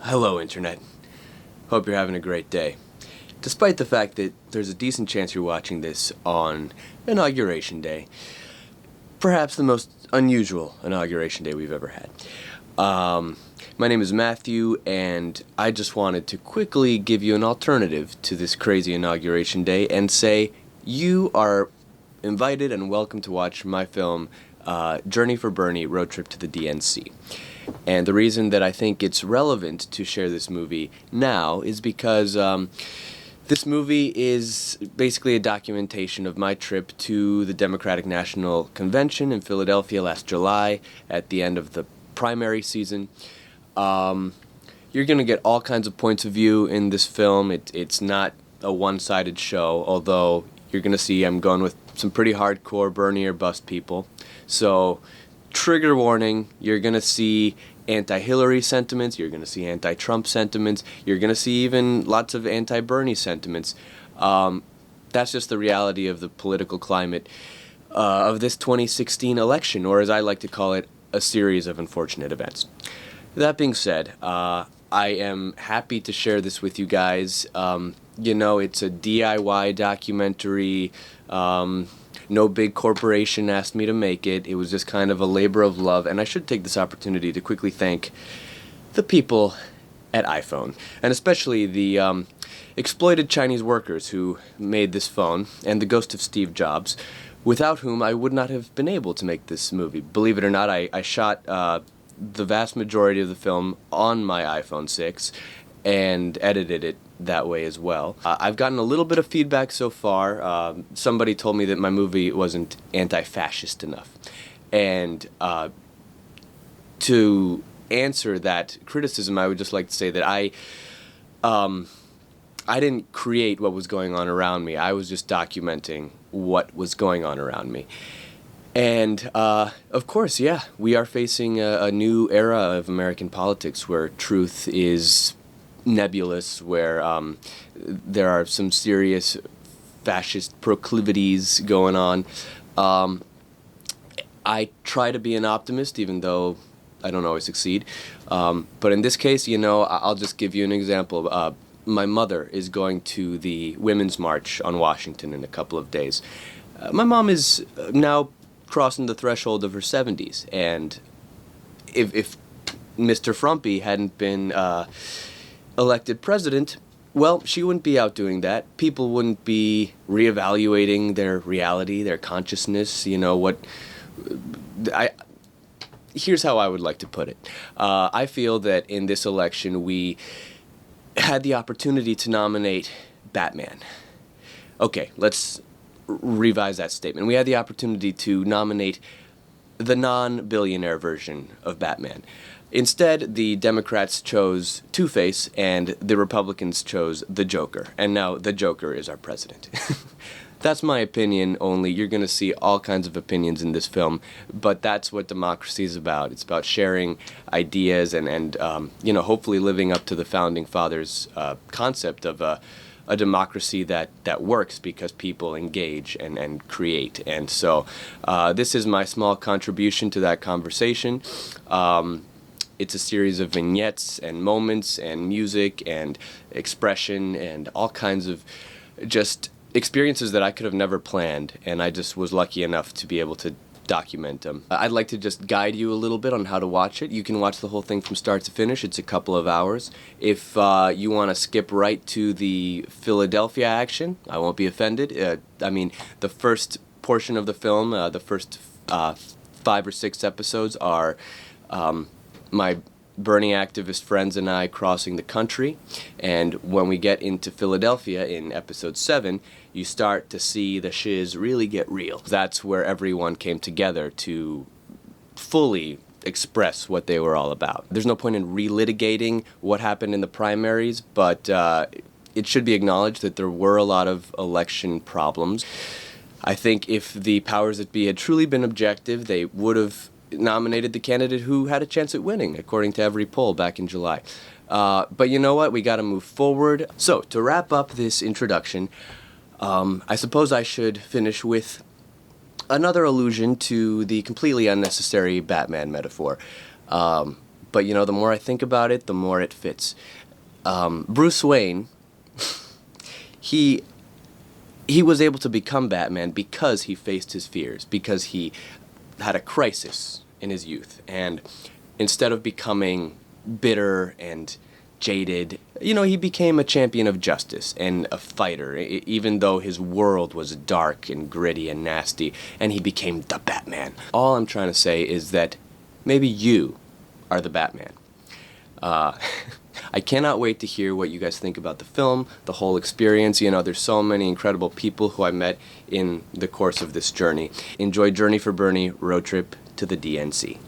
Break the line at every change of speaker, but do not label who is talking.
Hello, Internet. Hope you're having a great day. Despite the fact that there's a decent chance you're watching this on Inauguration Day, perhaps the most unusual Inauguration Day we've ever had. My name is Matthew, and I just wanted to quickly give you an alternative to this crazy Inauguration Day and say you are invited and welcome to watch my film, Journey for Bernie, Road Trip to the DNC. And the reason that I think it's relevant to share this movie now is because this movie is basically a documentation of my trip to the Democratic National Convention in Philadelphia last July at the end of the primary season. You're going to get all kinds of points of view in this film. It's not a one-sided show, although you're going to see I'm going with some pretty hardcore Bernie or bust people. So, trigger warning, you're going to see anti-Hillary sentiments, you're going to see anti-Trump sentiments, you're going to see even lots of anti-Bernie sentiments. That's just the reality of the political climate of this 2016 election, or as I like to call it, a series of unfortunate events. That being said, I am happy to share this with you guys. It's a DIY documentary. No big corporation asked me to make it. It was just kind of a labor of love, and I should take this opportunity to quickly thank the people at iPhone, and especially the exploited Chinese workers who made this phone, and the ghost of Steve Jobs, without whom I would not have been able to make this movie. Believe it or not, I shot the vast majority of the film on my iPhone 6 and edited it that way as well. I've gotten a little bit of feedback so far. Somebody told me that my movie wasn't anti-fascist enough. And to answer that criticism, I would just like to say that I didn't create what was going on around me. I was just documenting what was going on around me. And, of course, yeah, we are facing a new era of American politics where truth is nebulous, where there are some serious fascist proclivities going on. I try to be an optimist, even though I don't always succeed. But in this case, I'll just give you an example. My mother is going to the Women's March on Washington in a couple of days. My mom is now crossing the threshold of her 70s, and if Mr. Frumpy hadn't been elected president, well, she wouldn't be out doing that. People wouldn't be reevaluating their reality, their consciousness. Here's how I would like to put it. I feel that in this election we had the opportunity to nominate Batman. Okay, let's revise that statement. We had the opportunity to nominate the non-billionaire version of Batman. Instead, the Democrats chose Two-Face, and the Republicans chose the Joker. And now the Joker is our president. That's my opinion only. You're going to see all kinds of opinions in this film, but that's what democracy is about. It's about sharing ideas and hopefully living up to the Founding Fathers' concept of a democracy that works because people engage and create. And so this is my small contribution to that conversation. It's a series of vignettes and moments and music and expression and all kinds of just experiences that I could have never planned, and I just was lucky enough to be able to document them. I'd like to just guide you a little bit on how to watch it. You can watch the whole thing from start to finish. It's a couple of hours. If you want to skip right to the Philadelphia action, I won't be offended. The first portion of the film, the first 5 or 6 episodes are my Bernie activist friends and I crossing the country, and when we get into Philadelphia in episode 7, you start to see the shiz really get real. That's where everyone came together to fully express what they were all about. There's no point in relitigating what happened in the primaries, but it should be acknowledged that there were a lot of election problems. I think if the powers that be had truly been objective, they would have nominated the candidate who had a chance at winning, according to every poll back in July. But you know what? We got to move forward. So, to wrap up this introduction, I suppose I should finish with another allusion to the completely unnecessary Batman metaphor. But, the more I think about it, the more it fits. Bruce Wayne, he was able to become Batman because he faced his fears, because he had a crisis in his youth. And instead of becoming bitter and jaded, he became a champion of justice and a fighter, even though his world was dark and gritty and nasty, and he became the Batman. All I'm trying to say is that maybe you are the Batman. I cannot wait to hear what you guys think about the film, the whole experience. There's so many incredible people who I met in the course of this journey. Enjoy Journey for Bernie, Road Trip to the DNC.